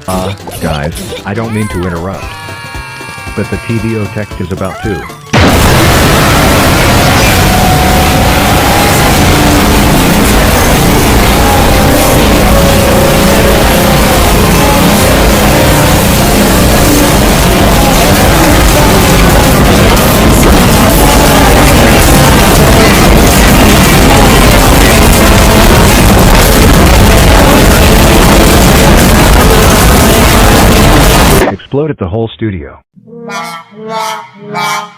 Guys, I don't mean to interrupt, but the TVO text is about to. Exploded the whole studio. Wah, wah, wah.